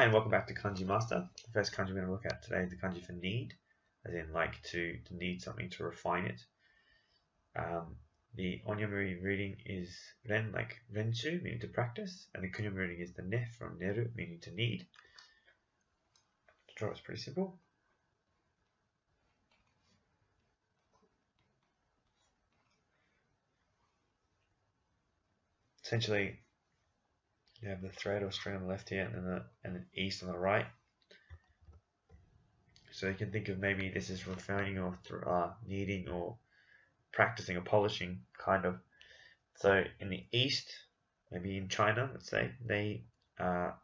Hi and welcome back to Kanji Master. The first kanji we're going to look at today is the kanji for need, as in like to need something to refine it. The onyomi reading is ren, like renshu, meaning to practice, and the kunyomi reading is the ne from neru, meaning to need. To draw, it's pretty simple. Essentially, you have the thread or string on the left here and the east on the right. So you can think of maybe this is refining or kneading or practicing or polishing, kind of. So in the east, maybe in China, let's say, they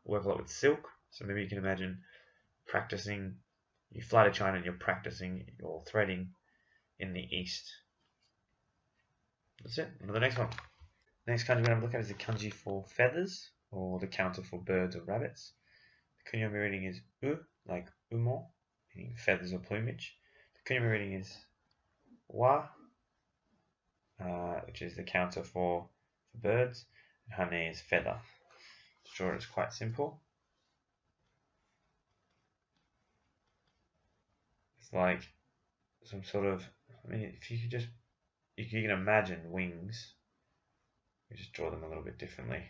work a lot with silk. So maybe you can imagine practicing, you fly to China and you're practicing your threading in the east. That's it. On to the next one. Next kanji we're going to look at is the kanji for feathers, or the counter for birds or rabbits. The kunyomi reading is u, like umo, meaning feathers or plumage. The kunyomi reading is wa, which is the counter for birds, and hane is feather. To draw it is quite simple. It's like some sort of, I mean, if you can imagine wings, we just draw them a little bit differently.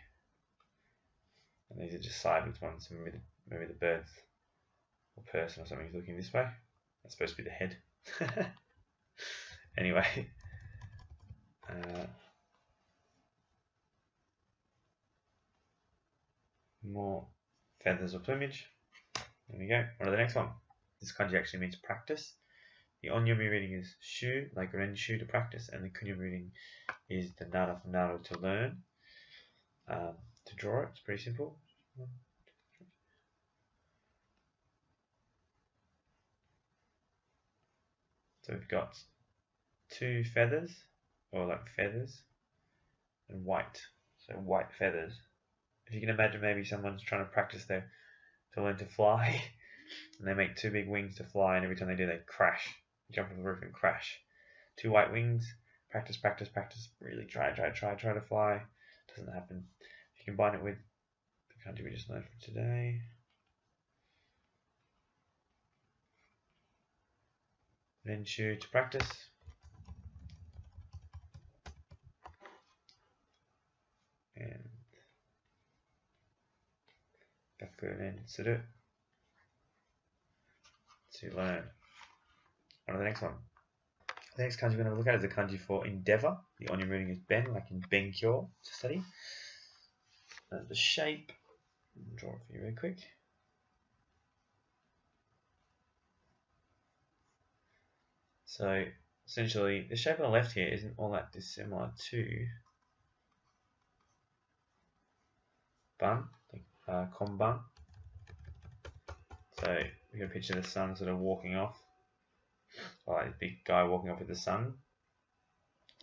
And these are just sideways ones, so maybe the bird or person or something is looking this way. That's supposed to be the head. Anyway. More feathers or plumage. There we go. On to the next one. This kanji actually means practice. The onyomi reading is shu, like renshu, to practice, and the kunyomi reading is the nara for naru, to learn. To draw it, it's pretty simple. So we've got two feathers, or like feathers, and white. So white feathers. If you can imagine, maybe someone's trying to practice to learn to fly, and they make two big wings to fly, and every time they do, they crash. Jump off the roof and crash. Two white wings. Practice, practice, practice. Really try to fly. Doesn't happen. If you combine it with the kanji we just learned for today. Renshu, to practice. And gaku ren suru, to learn. On to the next one. The next kanji we're going to look at is the kanji for endeavor. The onyomi reading is ben, like in benkyo, to study. The shape, I'll draw it for you really quick. So essentially, the shape on the left here isn't all that dissimilar to ban, like konban. So we can picture the sun sort of walking off, like a big guy walking off with the sun,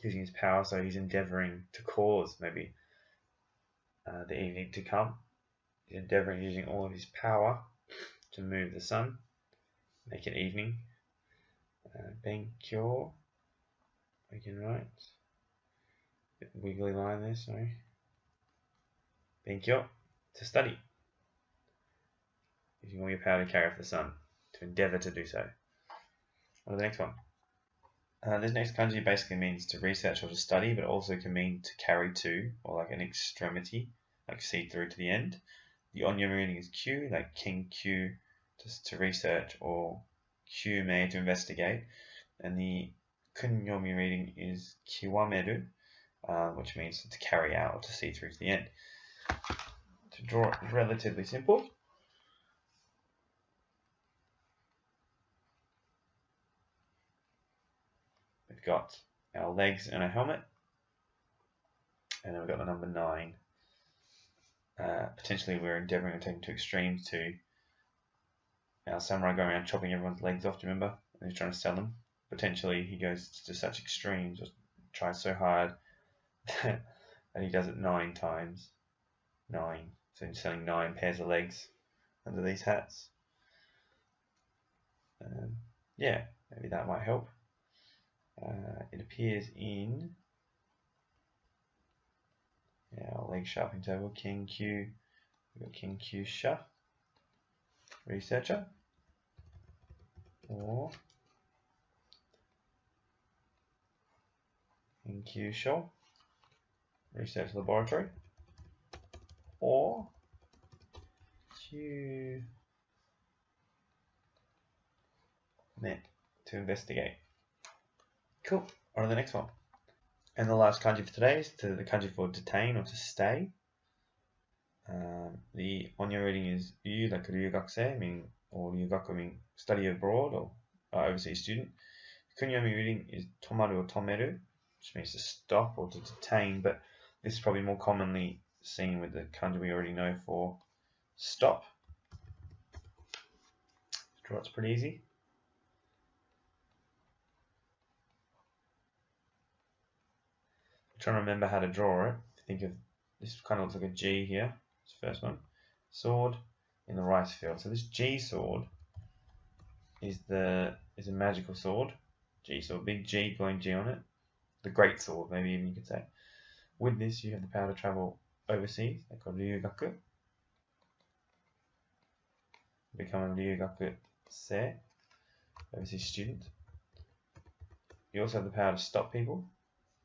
using his power. So he's endeavoring to cause maybe the evening to come. He's endeavoring using all of his power to move the sun, make it evening. Benkyo, we can write. Bit wiggly line there, sorry. Benkyo, to study. Using all your power to carry off the sun, to endeavor to do so. On to the next one. This next kanji basically means to research or to study, but also can mean to carry to, or like an extremity, like see through to the end. The onyomi reading is Q, like kenkyu, just to research, or kyume, to investigate. And the kunyomi reading is kiwameru, which means to carry out or to see through to the end. To draw it is relatively simple. We've got our legs and a helmet, and then we've got the number 9. Potentially we're endeavoring to take to extremes to our samurai going around chopping everyone's legs off, do you remember? And he's trying to sell them. Potentially he goes to such extremes, or tries so hard that he does it 9 times. 9. So he's selling 9 pairs of legs under these hats. Yeah, maybe that might help. It appears in our leg sharpening table, Kenkyu. We've got Kenkyu Sha. researcher, or Inkyusho, research laboratory, or net, to investigate. Cool. On to the next one. And the last kanji for today is the kanji for detain or to stay. The on your reading is yu, like ryugakusei, meaning, or ryugaku meaning study abroad or overseas student. Kunyomi reading is tomaru or tomeru, which means to stop or to detain, but this is probably more commonly seen with the kanji we already know for stop. Draw it's pretty easy. I'm trying to remember how to draw it. Think of this kind of looks like a G here. It's the first one. Sword in the rice field. So this G sword is a magical sword. G sword, big G, glowing G on it. The great sword, maybe even you could say. With this, you have the power to travel overseas. They're called ryugaku. Become a ryugakusei, overseas student. You also have the power to stop people.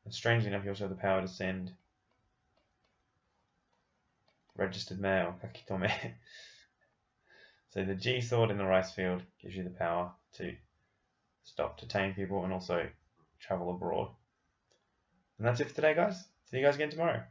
And strangely enough, you also have the power to send registered mail, kakitome. So the G sword in the rice field gives you the power to stop, detain people, and also travel abroad. And that's it for today, guys. See you guys again tomorrow.